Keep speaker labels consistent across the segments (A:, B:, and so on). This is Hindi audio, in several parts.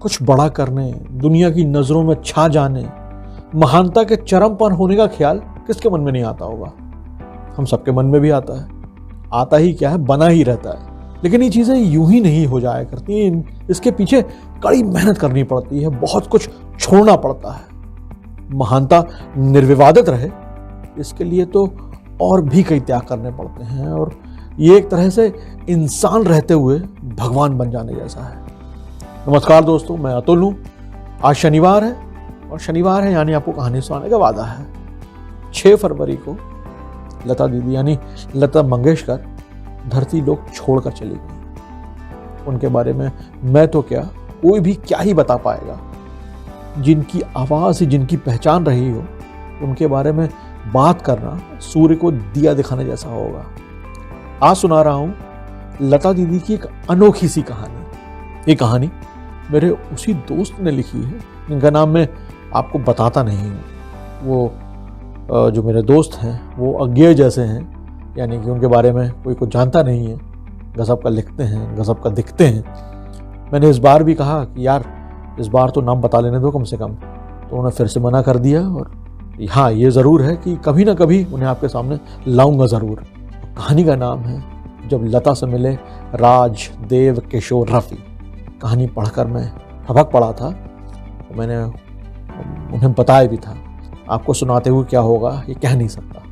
A: कुछ बड़ा करने, दुनिया की नजरों में छा जाने, महानता के चरम पर होने का ख्याल किसके मन में नहीं आता होगा। हम सबके मन में भी आता है। आता ही क्या है, बना ही रहता है। लेकिन ये चीजें यूं ही नहीं हो जाया करती, इसके पीछे कड़ी मेहनत करनी पड़ती है, बहुत कुछ छोड़ना पड़ता है। महानता निर्विवादित रहे इसके लिए तो और भी कई त्याग करने पड़ते हैं, और ये एक तरह से इंसान रहते हुए भगवान बन जाने जैसा है। नमस्कार दोस्तों, मैं अतुल हूँ। आज शनिवार है, और शनिवार है यानी आपको कहानी सुनाने का वादा है। 6 फरवरी को लता दीदी यानी लता मंगेशकर धरती लोग छोड़कर चली गई। उनके बारे में मैं तो क्या, कोई भी क्या ही बता पाएगा। जिनकी आवाज़ ही जिनकी पहचान रही हो, उनके बारे में बात करना सूर्य को दिया दिखाने जैसा होगा। आज सुना रहा हूँ लता दीदी की एक अनोखी सी कहानी। ये कहानी मेरे उसी दोस्त ने लिखी है, जिनका नाम मैं आपको बताता नहीं हूँ। वो जो मेरे दोस्त हैं वो अज्ञेय जैसे हैं, यानी कि उनके बारे में कोई कुछ जानता नहीं है। गजब का लिखते हैं, गजब का दिखते हैं। मैंने इस बार भी कहा कि यार इस बार तो नाम बता लेने दो कम से कम, तो उन्होंने फिर से मना कर दिया। और हाँ, ये ज़रूर है कि कभी ना कभी उन्हें आपके सामने लाऊंगा ज़रूर। कहानी का नाम है जब लता से मिले राज, देव, किशोर, रफ़ी। कहानी पढ़कर मैं हबक पड़ा था, तो मैंने उन्हें बताया भी था। आपको सुनाते हुए क्या होगा ये कह नहीं सकता।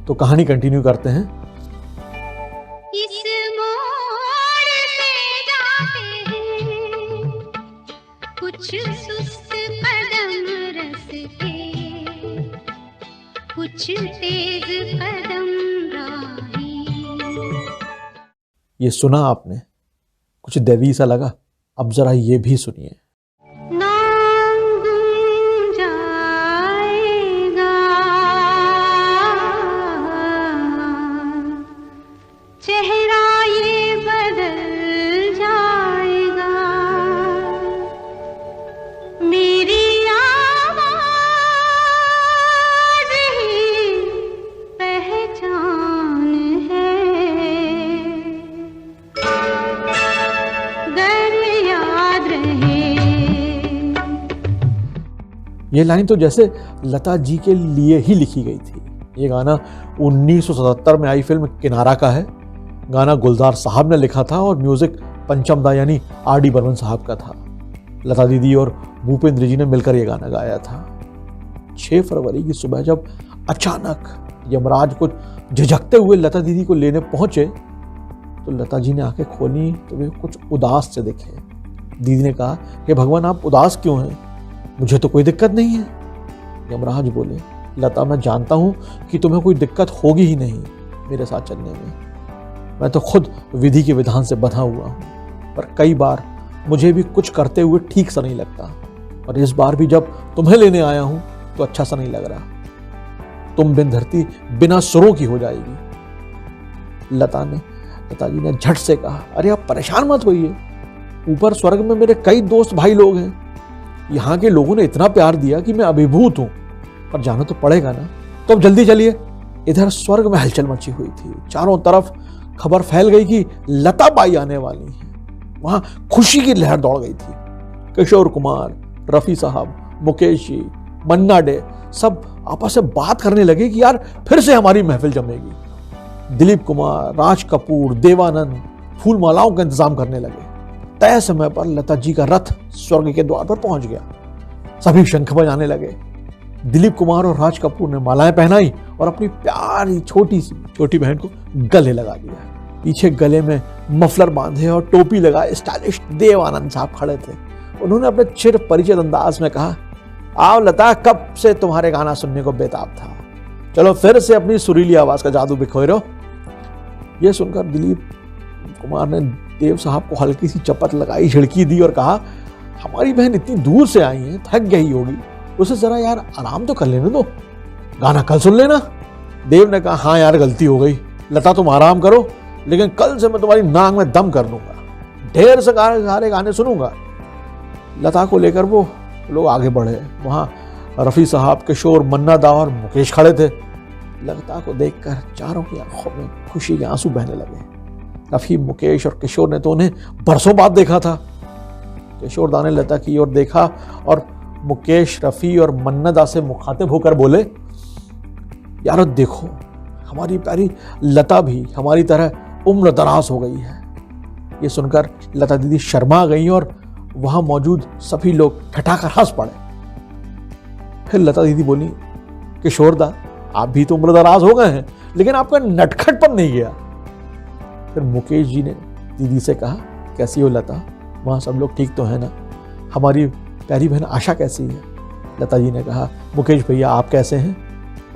A: तो कहानी कंटिन्यू करते हैं।
B: इस मोड़ से जाते हैं कुछ सुस्त कदम रस्ते, कुछ तेज कदम राही।
A: ये सुना आपने, कुछ दैवी सा लगा। अब जरा ये भी सुनिए। ये लाइन तो जैसे लता जी के लिए ही लिखी गई थी। ये गाना 1977 में आई फिल्म किनारा का है। गाना गुलजार साहब ने लिखा था और म्यूजिक पंचम दा यानी आर.डी. बर्मन साहब का था। लता दीदी और भूपेंद्र जी ने मिलकर ये गाना गाया था। 6 फरवरी की सुबह जब अचानक यमराज को झिझकते हुए लता दीदी को लेने पहुंचे, तो लता जी ने आंखें खोली तो वे कुछ उदास से दिखे। दीदी ने कहा, हे भगवान, आप उदास क्यों हैं? मुझे तो कोई दिक्कत नहीं है। यमराज बोले, लता, मैं जानता हूं कि तुम्हें कोई दिक्कत होगी ही नहीं मेरे साथ चलने में। मैं तो खुद विधि के विधान से बंधा हुआ हूं, पर कई बार मुझे भी कुछ करते हुए ठीक सा नहीं लगता, और इस बार भी जब तुम्हें लेने आया हूं तो अच्छा सा नहीं लग रहा। तुम बिन धरती बिना सुरों की हो जाएगी। लता जी ने झट से कहा, अरे आप परेशान मत होइए, ऊपर स्वर्ग में मेरे कई दोस्त भाई लोग हैं। यहाँ के लोगों ने इतना प्यार दिया कि मैं अभिभूत हूं, पर जाना तो पड़ेगा ना। तो अब जल्दी चलिए। इधर स्वर्ग में हलचल मची हुई थी। चारों तरफ खबर फैल गई कि लता बाई आने वाली हैं। वहां खुशी की लहर दौड़ गई थी। किशोर कुमार, रफी साहब, मुकेश जी, मन्ना डे सब आपस में बात करने लगे कि यार फिर से हमारी महफिल जमेगी। दिलीप कुमार, राज कपूर, देवानंद फूल मालाओं का इंतजाम करने लगे। तय समय पर लता जी का रथ स्वर्ग के द्वार पर पहुंच गया। सभी शंख बजाने लगे। दिलीप कुमार और राज कपूर ने मालाएं पहनाई और अपनी प्यारी छोटी बहन को गले लगा दिया। पीछे गले में मफलर बांधे और टोपी लगाए स्टाइलिश देवानंद साहब खड़े थे। उन्होंने अपने चिर परिचित अंदाज में कहा, आओ लता, कब से तुम्हारे गाना सुनने को बेताब था। चलो फिर से अपनी सुरीली आवाज का जादू बिखोरो। यह सुनकर दिलीप कुमार ने देव साहब को हल्की सी चपत लगाई, झिड़की दी और कहा, हमारी बहन इतनी दूर से आई है, थक गई होगी, उसे जरा यार आराम तो कर लेने दो, गाना कल सुन लेना। देव ने कहा, हाँ यार गलती हो गई, लता तुम आराम करो, लेकिन कल से मैं तुम्हारी नाक में दम कर दूंगा, ढेर से सारे गाने सुनूंगा। लता को लेकर वो लोग आगे बढ़े। वहां रफी साहब, किशोर, मन्ना दा और मुकेश खड़े थे। लता को देखकर चारों की आंखों में खुशी के आंसू बहने लगे। रफी, मुकेश और किशोर ने तो उन्हें बरसों बाद देखा था। किशोरदा ने लता की ओर देखा और मुकेश, रफ़ी और मन्नदा से मुखातिब होकर बोले, यारो देखो, हमारी प्यारी लता भी हमारी तरह उम्र दराज हो गई है। ये सुनकर लता दीदी शर्मा गई और वहां मौजूद सभी लोग ठठाकर हंस पड़े। फिर लता दीदी बोली, किशोरदा आप भी तो उम्र दराज हो गए हैं, लेकिन आपका नटखटपन नहीं गया। फिर मुकेश जी ने दीदी से कहा, कैसी हो लता, वहाँ सब लोग ठीक तो है ना? हमारी प्यारी बहन आशा कैसी है? लता जी ने कहा, मुकेश भैया आप कैसे हैं?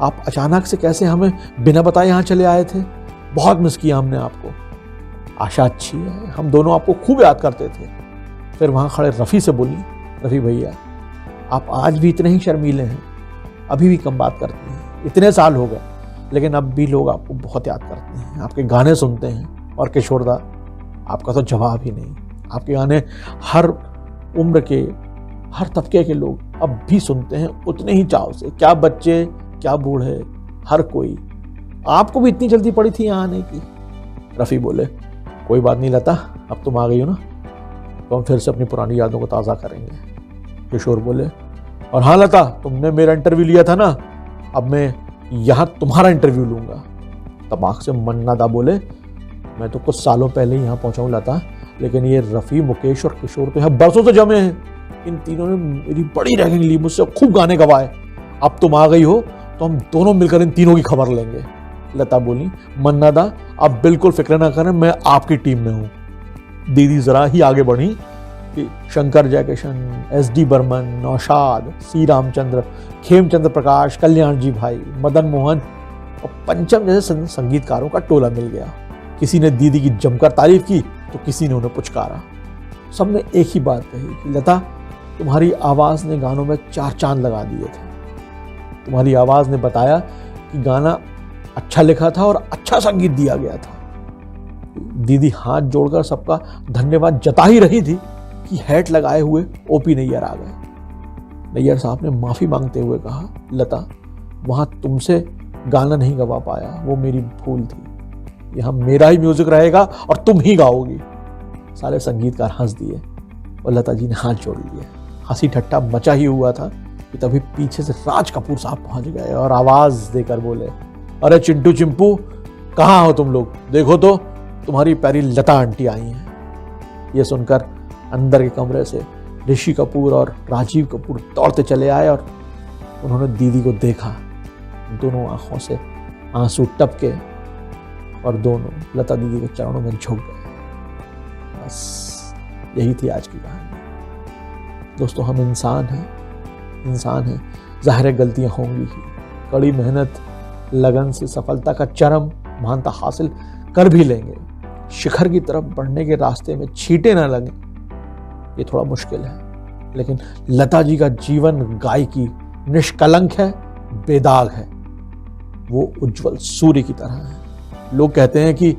A: आप अचानक से कैसे हमें बिना बताए यहाँ चले आए थे? बहुत मिस किया हमने आपको। आशा अच्छी है, हम दोनों आपको खूब याद करते थे। फिर वहाँ खड़े रफ़ी से बोली, रफ़ी भैया आप आज भी इतने ही शर्मीले हैं, अभी भी कम बात करते हैं। इतने साल हो गए लेकिन अब भी लोग आपको बहुत याद करते हैं, आपके गाने सुनते हैं। और किशोरदा आपका तो जवाब ही नहीं, आपके गाने हर उम्र के, हर तबके के लोग अब भी सुनते हैं उतने ही चाव से, क्या बच्चे क्या बूढ़े, हर कोई। आपको भी इतनी जल्दी पड़ी थी यहाँ आने की? रफ़ी बोले, कोई बात नहीं लता, अब तुम आ गई हो ना, तो हम फिर से अपनी पुरानी यादों को ताज़ा करेंगे। किशोर बोले, और हाँ लता, तुमने मेरा इंटरव्यू लिया था ना, अब मैं यहाँ तुम्हारा इंटरव्यू लूंगा। तबाक से मन्नदा बोले, मैं तो कुछ सालों पहले ही यहाँ पहुंचा हूँ लता, लेकिन ये रफ़ी, मुकेश और किशोर तो यहाँ बरसों से जमे हैं। इन तीनों ने मेरी बड़ी रैगिंग ली, मुझसे खूब गाने गवाए। अब तुम आ गई हो तो हम दोनों मिलकर इन तीनों की खबर लेंगे। लता बोली, मन्नदा आप बिल्कुल फिक्र ना करें, मैं आपकी टीम में हूँ। दीदी जरा ही आगे बढ़ी कि शंकर जयकिशन, SD बर्मन, नौशाद, C रामचंद्र, खेमचंद्र प्रकाश, कल्याण जी भाई, मदन मोहन और पंचम जैसे संगीतकारों का टोला मिल गया। किसी ने दीदी की जमकर तारीफ की तो किसी ने उन्हें पुचकारा। सबने एक ही बात कही कि लता तुम्हारी आवाज़ ने गानों में 4 चांद लगा दिए थे। तुम्हारी आवाज़ ने बताया कि गाना अच्छा लिखा था और अच्छा संगीत दिया गया था। दीदी हाथ जोड़कर सबका धन्यवाद जता ही रही थी कि हैट लगाए हुए OP नैयर आ गए। नैयर साहब ने माफ़ी मांगते हुए कहा, लता वहाँ तुमसे गाना नहीं गवा पाया, वो मेरी भूल थी। यहाँ मेरा ही म्यूजिक रहेगा और तुम ही गाओगी। सारे संगीतकार हंस दिए और लता जी ने हाथ जोड़ लिए। हंसी ठट्टा मचा ही हुआ था कि तभी पीछे से राज कपूर साहब पहुंच गए और आवाज़ देकर बोले, अरे चिंटू चिंपू कहाँ हो तुम लोग, देखो तो तुम्हारी प्यारी लता आंटी आई हैं। ये सुनकर अंदर के कमरे से ऋषि कपूर और राजीव कपूर दौड़ते चले आए और उन्होंने दीदी को देखा। दोनों आंखों से आंसू टपके और दोनों लता दीदी के चरणों में झुक गए। बस यही थी आज की कहानी। दोस्तों हम इंसान हैं, ज़ाहिर है गलतियां होंगी ही। कड़ी मेहनत लगन से सफलता का चरम महानता हासिल कर भी लेंगे। शिखर की तरफ बढ़ने के रास्ते में छींटे न लगें, ये थोड़ा मुश्किल है। लेकिन लता जी का जीवन गायकी निष्कलंक है, बेदाग है, वो उज्जवल सूर्य की तरह है। लोग कहते हैं कि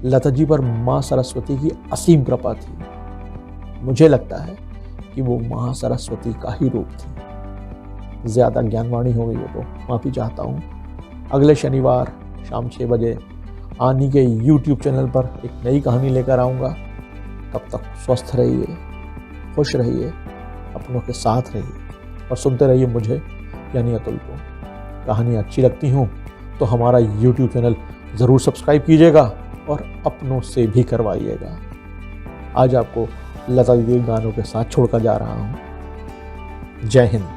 A: लता जी पर माँ सरस्वती की असीम कृपा थी। मुझे लगता है कि वो माँ सरस्वती का ही रूप थी। ज़्यादा ज्ञानवाणी हो गई हो तो माफ़ी चाहता हूँ। अगले शनिवार शाम 6 बजे आनी के YouTube चैनल पर एक नई कहानी लेकर आऊँगा। तब तक स्वस्थ रहिए, खुश रहिए, अपनों के साथ रहिए और सुनते रहिए मुझे यानी अतुल को। कहानी अच्छी लगती हो तो हमारा YouTube चैनल ज़रूर सब्सक्राइब कीजिएगा और अपनों से भी करवाइएगा। आज आपको लता दीदी गानों के साथ छोड़कर जा रहा हूँ। जय हिंद।